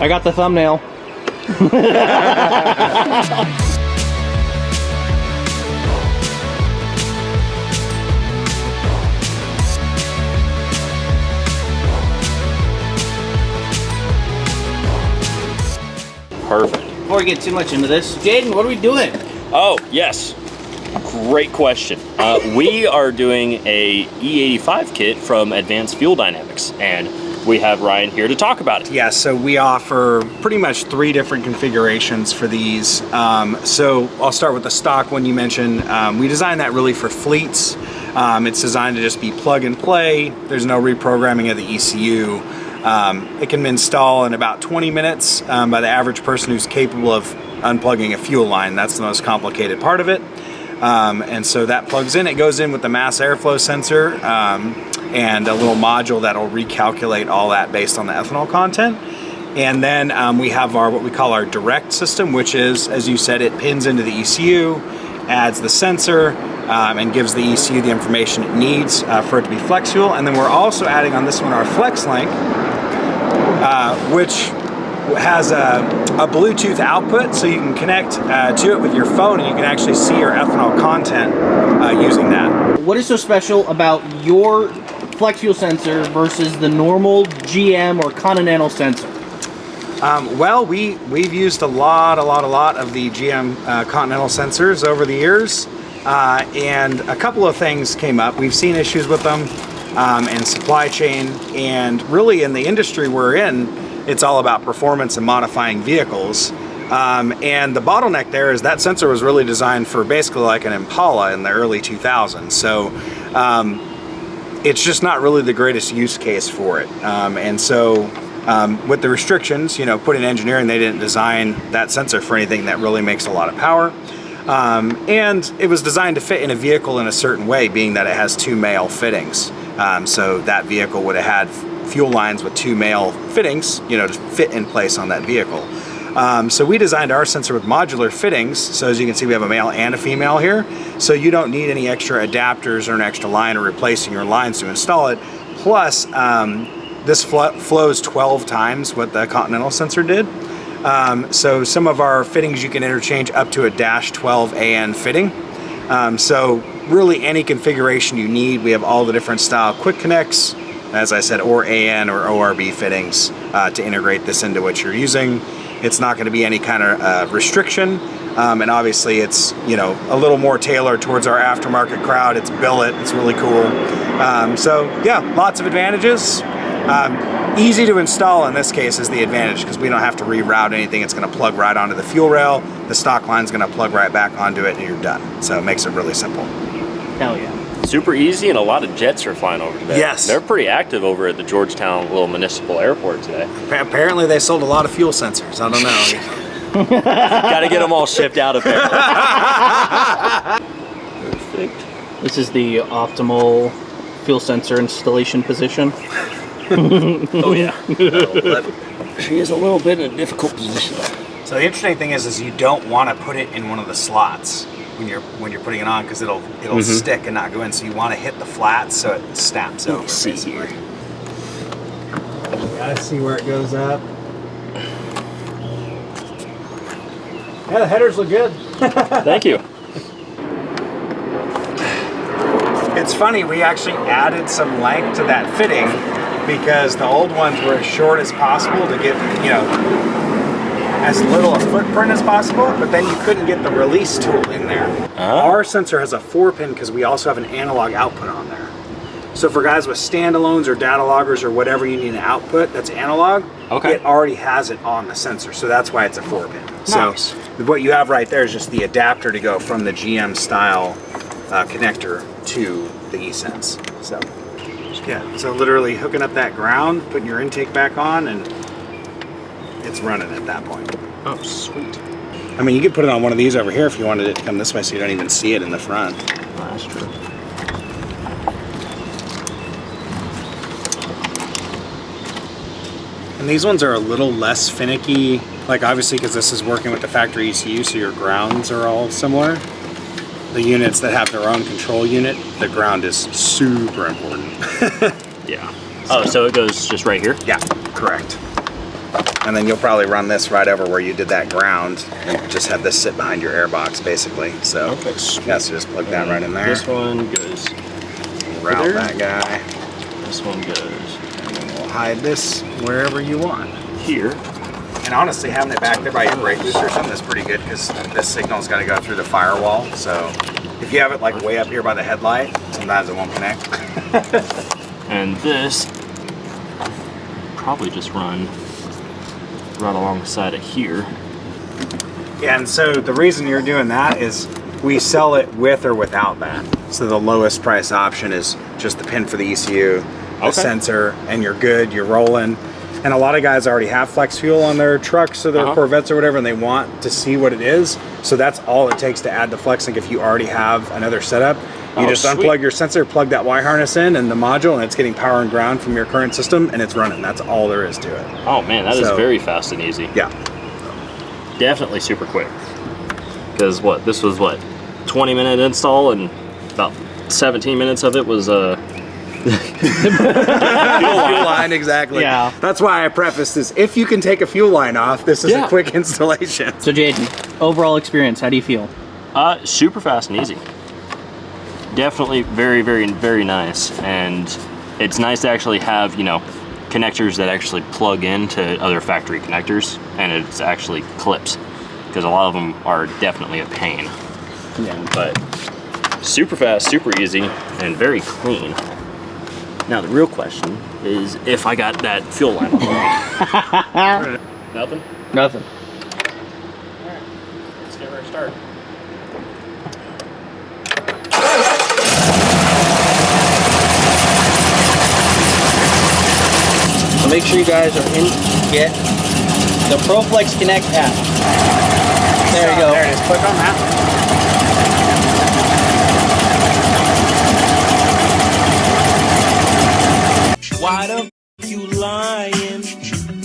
I got the thumbnail. Perfect. Before we get too much into this, Jaiden, what are we doing? Oh, yes. Great question. We are doing a E85 kit from Advanced Fuel Dynamics, and we have Ryan here to talk about it. Yeah, so we offer pretty much 3 different configurations for these. So I'll start with the stock one you mentioned. We designed that really for fleets. It's designed to just be plug and play. There's no reprogramming of the ECU. It can be installed in about 20 minutes by the average person who's capable of unplugging a fuel line. That's the most complicated part of it. And so that plugs in. It goes in with the mass airflow sensor and a little module that'll recalculate all that based on the ethanol content. And then we have what we call our direct system, which is, as you said, it pins into the ECU, adds the sensor, and gives the ECU the information it needs for it to be flex fuel. And then we're also adding on this one our Flex Link, which has a Bluetooth output, so you can connect to it with your phone and you can actually see your ethanol content using that. What is so special about your flex fuel sensor versus the normal GM or Continental sensor? Well, we've used a lot of the GM Continental sensors over the years, and a couple of things came up. We've seen issues with them in supply chain, and really in the industry we're in, it's all about performance and modifying vehicles. And the bottleneck there is that sensor was really designed for basically like an Impala in the early 2000s. So it's just not really the greatest use case for it. And so with the restrictions, put in engineering, they didn't design that sensor for anything that really makes a lot of power. And it was designed to fit in a vehicle in a certain way, being that it has 2 male fittings. So that vehicle would have had fuel lines with 2 male fittings, to fit in place on that vehicle. So we designed our sensor with modular fittings. So as you can see, we have a male and a female here. So you don't need any extra adapters or an extra line or replacing your lines to install it. Plus, this flows 12 times what the Continental sensor did. So some of our fittings you can interchange up to a -12 AN fitting. So really any configuration you need. We have all the different style quick connects, as I said, or AN or ORB fittings to integrate this into what you're using. It's not going to be any kind of restriction, and obviously it's a little more tailored towards our aftermarket crowd. It's billet, it's really cool. So yeah, lots of advantages. Easy to install in this case is the advantage, because we don't have to reroute anything. It's going to plug right onto the fuel rail. The stock line's going to plug right back onto it, and you're done. So it makes it really simple. Hell yeah. Super easy, and a lot of jets are flying over today. Yes. They're pretty active over at the Georgetown little municipal airport today. Apparently they sold a lot of fuel sensors. I don't know. Got to get them all shipped out of there. Perfect. This is the optimal fuel sensor installation position. Oh yeah. She is a little bit in a difficult position. So the interesting thing is you don't want to put it in one of the slots when you're putting it on, because it'll stick and not go in. So you want to hit the flats so it snaps over. See here. Gotta see where it goes up. Yeah, the headers look good. Thank you. It's funny, we actually added some length to that fitting because the old ones were as short as possible to get, as little a footprint as possible, but then you couldn't get the release tool in there. Our sensor has a 4-pin because we also have an analog output on there. So for guys with standalones or data loggers or whatever you need an output that's analog, it already has it on the sensor. So that's why it's a 4-pin. Nice. So what you have right there is just the adapter to go from the GM style connector to the eSense. So yeah, so literally hooking up that ground, putting your intake back on, and it's running at that point. Oh, sweet. I mean, you could put it on one of these over here if you wanted it to come this way so you don't even see it in the front. Oh, that's true. And these ones are a little less finicky, like obviously because this is working with the factory ECU, so your grounds are all similar. The units that have their own control unit, the ground is super important. Yeah. Oh, so it goes just right here? Yeah, correct. And then you'll probably run this right over where you did that ground and just have this sit behind your air box basically. So Okay, sweet. yeah, so just plug that right in there. This one goes Route there. that guy. This one goes And then we'll hide this wherever you want. here. And honestly, having it back there by your brake booster or something is pretty good because this signal's got to go through the firewall. So if you have it like way up here by the headlight, sometimes it won't connect. And this probably just run right alongside of here. Yeah, and so the reason you're doing that is we sell it with or without that. So the lowest price option is just the pin for the ECU, the sensor, and you're good, you're rolling. And a lot of guys already have flex fuel on their trucks or their Corvettes or whatever, and they want to see what it is. So that's all it takes to add the FlexLink if you already have another setup. You just unplug your sensor, plug that Y harness in and the module, and it's getting power and ground from your current system, and it's running. That's all there is to it. Oh man, that is very fast and easy. Yeah. Definitely super quick. Because this was 20-minute install, and about 17 minutes of it was fuel line, exactly. Yeah. That's why I prefaced this. If you can take a fuel line off, this is a quick installation. So Jaiden, overall experience, how do you feel? Super fast and easy. Definitely very, very, very nice. And it's nice to actually have, connectors that actually plug into other factory connectors, and it's actually clips, because a lot of them are definitely a pain. Yeah. But super fast, super easy, and very clean. Now the real question is if I got that fuel line on. Nothing? Nothing. Alright, let's give her a start. So make sure you guys are in, get the ProFlex Connect app. There you go. There it is. Click on that. Why the f you lying?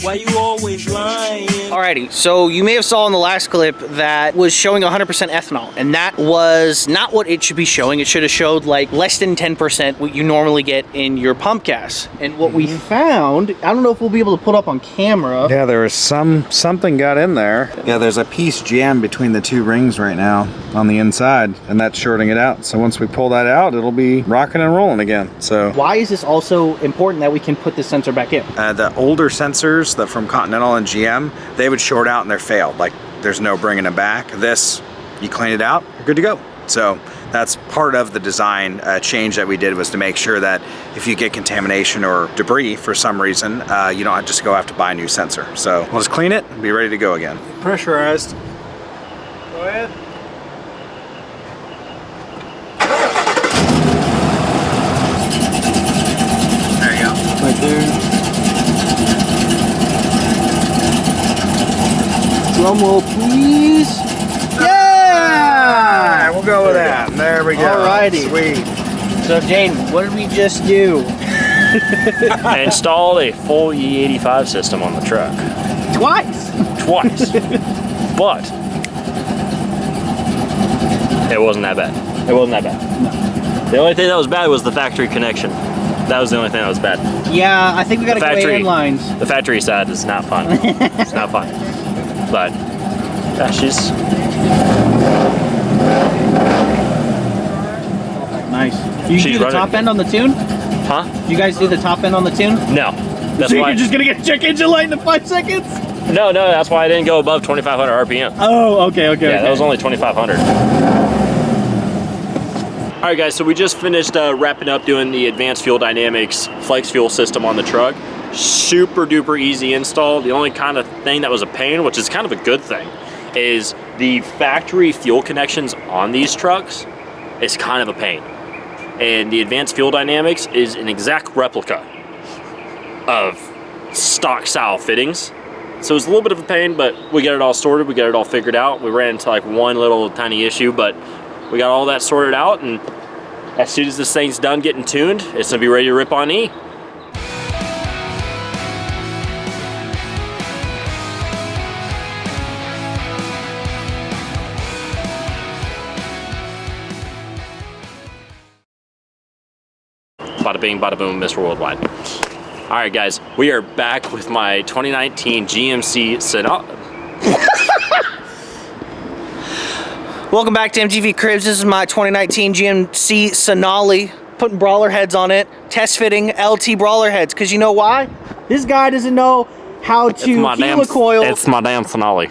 Why you always lying? Alrighty, so you may have saw in the last clip that was showing 100% ethanol, and that was not what it should be showing. It should have showed like less than 10% what you normally get in your pump gas. And what we found, I don't know if we'll be able to put up on camera. Yeah, there was something got in there. Yeah, there's a piece jammed between the two rings right now on the inside, and that's shorting it out. So once we pull that out, it'll be rocking and rolling again. So Why is this also important that we can put this sensor back in? the older sensors that from Continental and GM, they would short out and they're failed. Like there's no bringing them back. This, you clean it out, you're good to go. So that's part of the design change that we did, was to make sure that if you get contamination or debris for some reason, you don't just go have to buy a new sensor. So we'll just clean it and be ready to go again. Pressurized. Go ahead. There you go. Right there. Drum roll, please. Yeah! Alright, we'll go with that. There we go. Alrighty. Sweet. So Jaiden, what did we just do? I installed a full E85 system on the truck. Twice. Twice. But it wasn't that bad. It wasn't that bad. No. The only thing that was bad was the factory connection. That was the only thing that was bad. Yeah, I think we gotta go Factory. in lines. The factory side is not fun. It's not fun. But yeah, she's Nice. You She's do the running. top end on the tune? huh? You guys do the top end on the tune? No. That's So why. you're just gonna get check engine light in 5 seconds? No, that's why I didn't go above 2,500 RPM. Oh, okay. Yeah, that was only 2,500. All right, guys, so we just finished wrapping up doing the Advanced Fuel Dynamics flex fuel system on the truck. Super duper easy install. The only kind of thing that was a pain, which is kind of a good thing, is the factory fuel connections on these trucks is kind of a pain. And the Advanced Fuel Dynamics is an exact replica of stock style fittings. So it's a little bit of a pain, but we got it all sorted. We got it all figured out. We ran into like one little tiny issue, but we got all that sorted out. And as soon as this thing's done getting tuned, it's gonna be ready to rip on E. Bada bing, bada boom, Mr. Worldwide. All right, guys, we are back with my 2019 GMC Sonali. Welcome back to MTV Cribs. This is my 2019 GMC Sonali. Putting brawler heads on it. Test fitting LT brawler heads. Because you know why? This guy doesn't know how to helicoil. It's my damn Sonali.